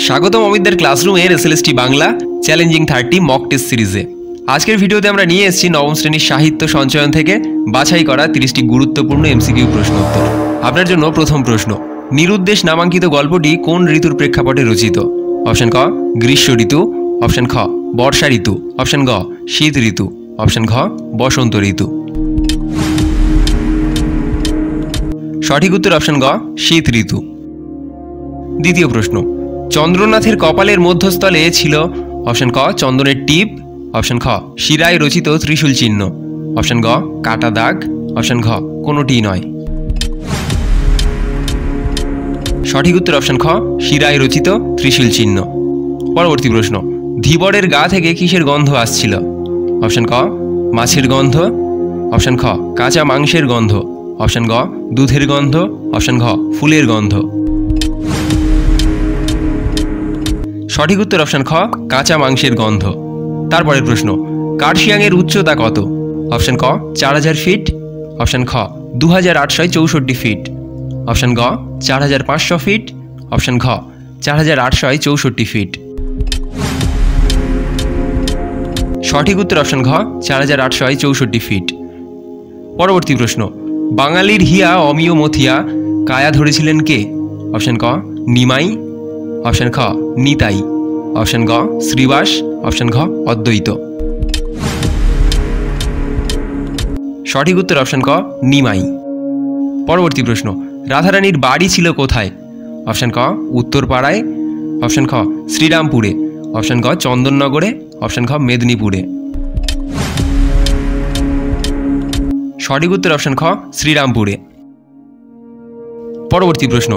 স্বাগতম অমিতদের ক্লাসরুমের SLST Bangla challenging 30 mock test সিরিজে। আজকের ভিডিওতে আমরা নিয়ে এসেছি নবম শ্রেণীর সাহিত্য সঞ্চয়ন থেকে বাছাই করা 30টি গুরুত্বপূর্ণ এমসিকিউ প্রশ্ন উত্তর। আপনার জন্য প্রথম প্রশ্ন, নিরুদ্দেশ নামাঙ্কিত গল্পটি কোন ঋতুর প্রেক্ষাপটে রচিত? অপশন ক গ্রীষ্ম ঋতু, অপশন খ বর্ষা ঋতু, অপশন গ শীত ঋতু, অপশন ঘ বসন্ত ঋতু। সঠিক উত্তর অপশন গ শীত ঋতু। দ্বিতীয় প্রশ্ন, চন্দ্রনাথের কপালের মধ্যস্থলে ছিল অপশন ক চন্দনের টিপ, অপশন খ শিরায় রচিত ত্রিশূল চিহ্ন, অপশন গ কাটা দাগ, অপশন ঘ কোনোটিই নয়। সঠিক উত্তর অপশন খ শিরায় রচিত ত্রিশূল চিহ্ন। পরবর্তী প্রশ্ন, ধীবরের গা থেকে কিসের গন্ধ আসছিল? অপশন ক মাছের গন্ধ, অপশন খ কাঁচা মাংসের গন্ধ, অপশন গ দুধের গন্ধ, অপশন ঘ ফুলের গন্ধ। সঠিক উত্তর অপশন খ কাঁচা মাংসের গন্ধ। তারপরের প্রশ্ন, কার্শিয়াংয়ের উচ্চতা কত? অপশন ক 4000 ফিট, অপশন খ 2864 ফিট, অপশন গ 4500 ফিট, অপশন ঘ 4864 ফিট। সঠিক উত্তর অপশন ঘ 4864 ফিট। পরবর্তী প্রশ্ন, বাঙালির হিয়া অমিয় মথিয়া কায়া ধরেছিলেন কে? অপশন ক নিমাই, অপশন খ নিতাই, অপশন গ শ্রীবাস, অপশন ঘ অদ্বৈত। সঠিক উত্তর অপশন ক নিমাই। পরবর্তী প্রশ্ন, রাধারানীর বাড়ি ছিল কোথায়? অপশন ক উত্তরপাড়ায়, অপশন খ শ্রীরামপুরে, অপশন গ চন্দননগরে, অপশন খ মেদিনীপুরে। সঠিক উত্তর অপশন খ শ্রীরামপুরে। পরবর্তী প্রশ্ন,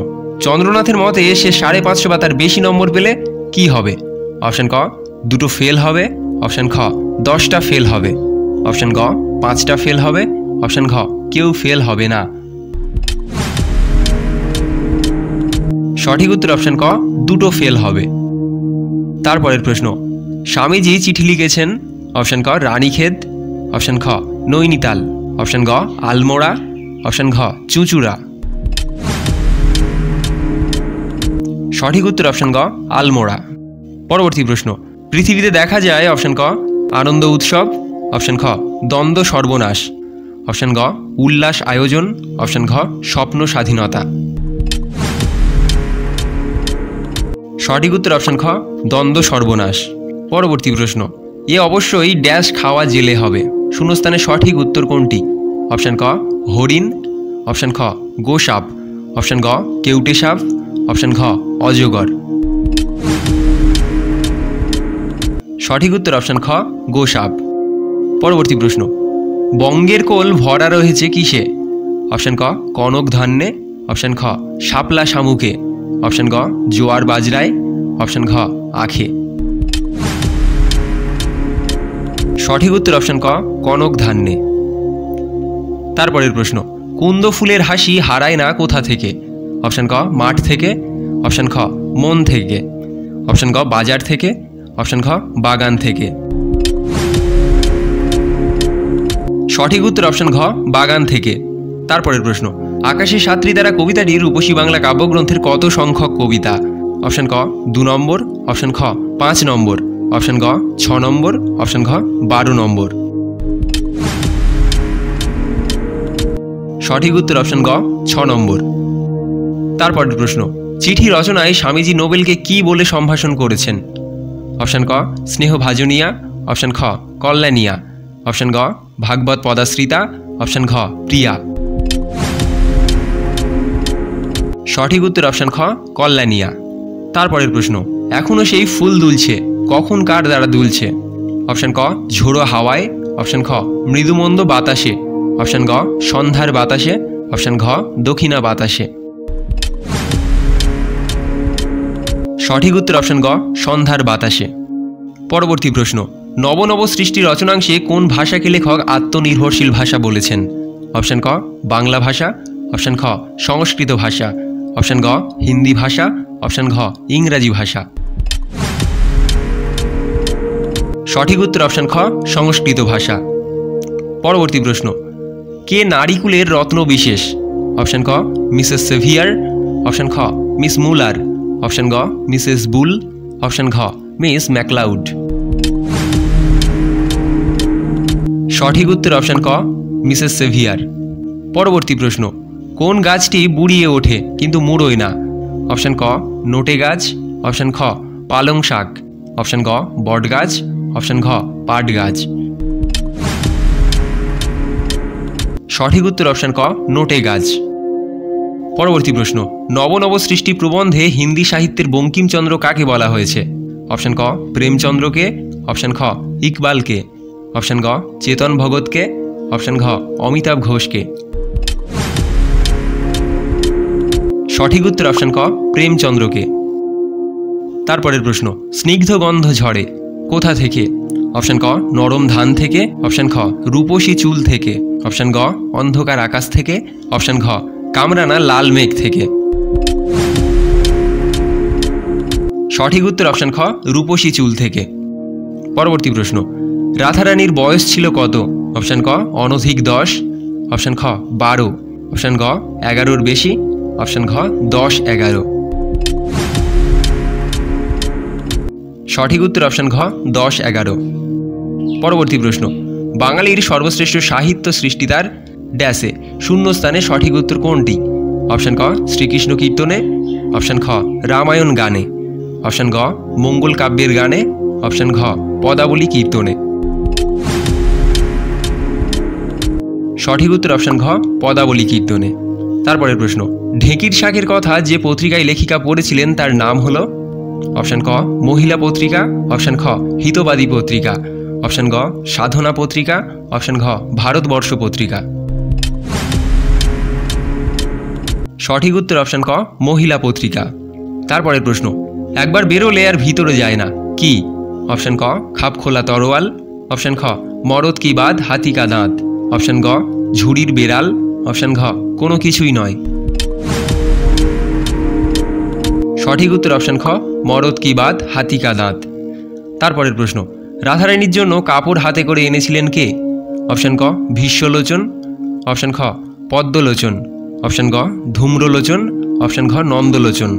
চন্দ্রনাথের মতে সে 550 বা তার বেশি নম্বর পেলে কি হবে? অপশন ক 2টো ফেল হবে, অপশন খ 10টা ফেল হবে, অপশন গ 5টা ফেল হবে, অপশন ঘ কেউ ফেল হবে না। সঠিক উত্তর অপশন ক 2টো ফেল হবে। তারপরের প্রশ্ন, স্বামীজি চিঠি লিখেছেন অপশন ক রানীক্ষেত, অপশন খ নৈনিতাল, অপশন গ আলমোড়া, অপশন ঘ চুঁচুড়া। সঠিক উত্তর অপশন গ আলমোড়া। পরবর্তী প্রশ্ন, পৃথিবীতে দেখা যায় অপশন ক আনন্দ উৎসব, অপশন খ দ্বন্দ্ব সর্বনাশ, অপশন গ উল্লাস আয়োজন, অপশন ঘ স্বপ্ন স্বাধীনতা। সঠিক উত্তর অপশন খ দ্বন্দ্ব সর্বনাশ। পরবর্তী প্রশ্ন, এ অবশ্যই ড্যাশ খাওয়া জেলে হবে। শূন্যস্থানে সঠিক উত্তর কোনটি? অপশন ক হরিণ, অপশন খ গোসাপ, অপশন গ কেউটে সাপ, অপশন ঘ অজগর। সঠিক উত্তর অপশন খ গোসাপ। পরবর্তী প্রশ্ন, বঙ্গের কোল ভরা রয়েছে কিসে? অপশন ক কনক ধান্যে, অপশন খ শাপলা শামুকে, অপশন গ জোয়ার বাজরায়, অপশন ঘ আখে। সঠিক উত্তর অপশন ক কনক ধান্যে। তারপরের প্রশ্ন, কুন্দ ফুলের হাসি হারায় না কোথা থেকে? অপশন ক মাঠ থেকে, অপশন খ মন থেকে, অপশন গ বাজার থেকে, অপশন খ বাগান থেকে। সঠিক উত্তর অপশন ঘ বাগান থেকে। তারপরের প্রশ্ন, আকাশে সাত্রী দ্বারা কবিতাটি রূপসী বাংলা কাব্যগ্রন্থের কত সংখ্যক কবিতা? অপশন ক 2 নম্বর, অপশন খ 5 নম্বর, অপশন গ 6 নম্বর, অপশন ঘ 12 নম্বর। সঠিক উত্তর অপশন গ 6 নম্বর। তারপরের প্রশ্ন, চিঠি রচনায় স্বামীজি নোবেলকে কি বলে সম্ভাষণ করেছেন? অপশন ক স্নেহভাজনিয়া, অপশন খ কল্যাণিয়া, অপশন গ ভাগবত পদাশ্রিতা, অপশন ঘ প্রিয়া। সঠিক উত্তর অপশন খ কল্যাণিয়া। তারপরের প্রশ্ন, এখনো সেই ফুল দুলছে, কখন কার দ্বারা দুলছে? অপশন ক ঝোড়ো হাওয়ায়, অপশন খ মৃদুমন্দ বাতাসে, অপশন গ সন্ধ্যার বাতাসে, অপশন ঘ দক্ষিণা বাতাসে। সঠিক উত্তর অপশন গ সন্ধ্যার বাতাসে। পরবর্তী প্রশ্ন, নব নব সৃষ্টি রচনাংশে কোন ভাষাকে লেখক আত্মনির্ভরশীল ভাষা বলেছেন? অপশন ক বাংলা ভাষা, অপশন খ সংস্কৃত ভাষা, অপশন গ হিন্দি ভাষা, অপশন ঘ ইংরাজি ভাষা। সঠিক উত্তর অপশন খ সংস্কৃত ভাষা। পরবর্তী প্রশ্ন, কে নারীকুলের রত্ন বিশেষ? অপশন ক মিসেস সেভিয়ার, অপশন খ মিস মুলার, অপশন গ মিসেস বুল, অপশন ঘ মিস ম্যাকলাউড। সঠিক উত্তর অপশন ক মিসেস সেভিয়ার। পরবর্তী প্রশ্ন, কোন গাছটি বুড়িয়ে ওঠে কিন্তু মুড়োয় না? অপশন ক নোটে গাছ, অপশন খ পালং শাক, অপশন গ বট গাছ, অপশন ঘ পাট গাছ। সঠিক উত্তর অপশন ক নোটে গাছ। পরবর্তী প্রশ্ন, নব নব সৃষ্টি প্রবন্ধে হিন্দি সাহিত্যের বঙ্কিমচন্দ্র কাকে বলা হয়েছে? অপশন ক প্রেমচন্দ্রকে, অপশন খ ইকবালকে, অপশন গ চেতন ভগতকে, অপশন ঘ অমিতাভ ঘোষকে। সঠিক উত্তর অপশন ক প্রেমচন্দ্রকে। তারপরের প্রশ্ন, স্নিগ্ধ গন্ধ ঝরে কোথা থেকে? অপশন ক নরম ধান থেকে, অপশন খ রূপসী চুল থেকে, অপশন গ অন্ধকার আকাশ থেকে, অপশন ঘ কামরানা লাল মেঘ থেকে। সঠিক উত্তর অপশন খ রূপসী চুল থেকে। পরবর্তী প্রশ্ন, রাধারানীর বয়স ছিল কত? অপশন ক অনধিক 10, অপশন খ 12, অপশন গ 11-র বেশি, অপশন ঘ 10-11। সঠিক উত্তর অপশন ঘ 10-11। পরবর্তী প্রশ্ন, বাঙালির সর্বশ্রেষ্ঠ সাহিত্য সৃষ্টিতার ড্যাশে শূন্যস্থানে সঠিক উত্তর কোনটি? অপশন ক শ্রীকৃষ্ণ কীর্তনে, অপশন খ রামায়ণ গানে, অপশন গ মঙ্গল কাব্যের গানে, অপশন ঘ পদাবলী কীর্তনে। সঠিক উত্তর অপশন ঘ পদাবলী কীর্তনে। তারপরের প্রশ্ন, ঢেঁকির শাকের কথা যে পত্রিকায় লেখিকা পড়েছিলেন তার নাম হল? অপশন ক মহিলা পত্রিকা, অপশন খ হিতবাদী পত্রিকা, অপশন গ সাধনা পত্রিকা, অপশন ঘ ভারতবর্ষ পত্রিকা। সঠিক উত্তর অপশন ক মহিলা পত্রিকা। তারপরের প্রশ্ন, একবার বেরোলে আর ভিতরে যায় না কি? অপশন ক খাপ খোলা তরোয়াল, অপশন খ মরদ কি বাদ হাতি কা দাঁত, অপশন গ ঝুড়ির বেড়াল, অপশন ঘ কোনো কিছুই নয়। সঠিক উত্তর অপশন খ মরদ কি বাদ হাতি কা দাঁত। তারপরের প্রশ্ন, রাধারানীর জন্য কাপড় হাতে করে এনেছিলেন কে? অপশন ক ভীষ্মলোচন, অপশন খ পদ্মলোচন, অপশন গ ধূম্রলোচন, অপশন ঘ নন্দলোচন।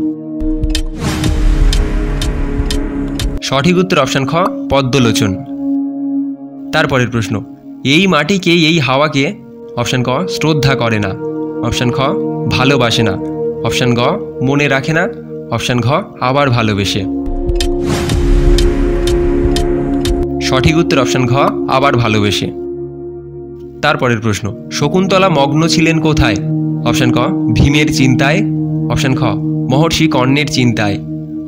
সঠিক উত্তর অপশন খ পদ্মলোচন। তারপরের প্রশ্ন, এই মাটিকে এই হাওয়াকে অপশন ক শ্রদ্ধা করে না, অপশন খ ভালোবাসে না, অপশন গ মনে রাখে না, অপশন ঘ আবার ভালোবেসে। সঠিক উত্তর অপশন ঘ আবার ভালোবেসে। তারপরের প্রশ্ন, শকুন্তলা মগ্ন ছিলেন কোথায়? অপশন ক ভীমের চিন্তায়, অপশন খ মহর্ষি কর্ণের চিন্তায়,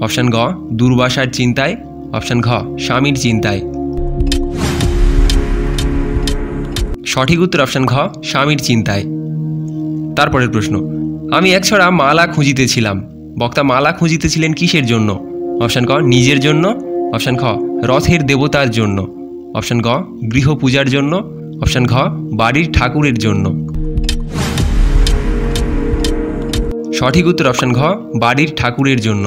অপশন গ দুর্বাসার চিন্তায়, অপশন ঘ স্বামীর চিন্তায়। সঠিক উত্তর অপশন ঘ স্বামীর চিন্তায়। তারপরের প্রশ্ন, আমি একছড়া মালা খুঁজিতেছিলাম, বক্তা মালা খুঁজিতেছিলেন কিসের জন্য? অপশন ক নিজের জন্য, অপশন খ রথের দেবতার জন্য, অপশন গ গৃহ পূজার জন্য, অপশন ঘ বাড়ির ঠাকুরের জন্য। সঠিক উত্তর অপশন ঘ বাড়ির ঠাকুরের জন্য।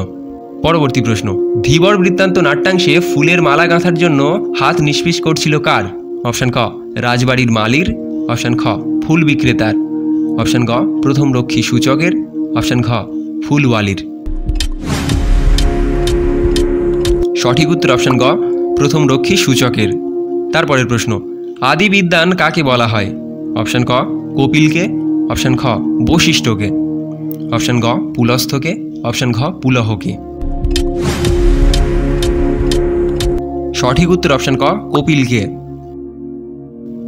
পরবর্তী প্রশ্ন, ধীবর বৃত্তান্ত নাট্যাংশে ফুলের মালা গাঁথার জন্য হাত নিষ্পিস করছিল কার? অপশন ক রাজবাড়ির মালির, অপশন খ ফুল বিক্রেতার, অপশন গ প্রথম রক্ষী সূচকের, অপশন ঘ ফুলওয়ালির। সঠিক উত্তর অপশন গ প্রথম রক্ষী সূচকের। তারপরের প্রশ্ন, আদি বিদ্বান কাকে বলা হয়? অপশন ক কপিলকে, অপশন খ বশিষ্ঠকে, অপশন গ পুলস্থকে, অপশন ঘ পুলহকে। সঠিক উত্তর অপশন ক কপিলকে।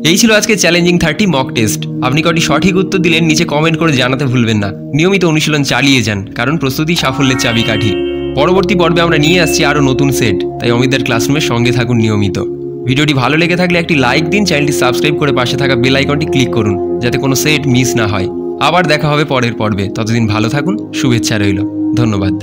এই ছিল আজকে চ্যালেঞ্জিং 30 মক টেস্ট। আপনি কটি সঠিক উত্তর দিলেন নিচে কমেন্ট করে জানাতে ভুলবেন না। নিয়মিত অনুশীলন চালিয়ে যান, কারণ প্রস্তুতি সাফল্যের চাবিকাঠি। পরবর্তী পর্বে আমরা নিয়ে আসছি আরও নতুন সেট, তাই অমিতদার ক্লাসরুমের সঙ্গে থাকুন নিয়মিত। ভিডিওটি ভালো লেগে থাকলে একটি লাইক দিন, চ্যানেলটি সাবস্ক্রাইব করে পাশে থাকা বেল আইকনটি ক্লিক করুন, যাতে কোনো সেট মিস না হয়। আবার দেখা হবে পরের পর্বে। ততদিন ভালো থাকুন, শুভেচ্ছা রইল। ধন্যবাদ।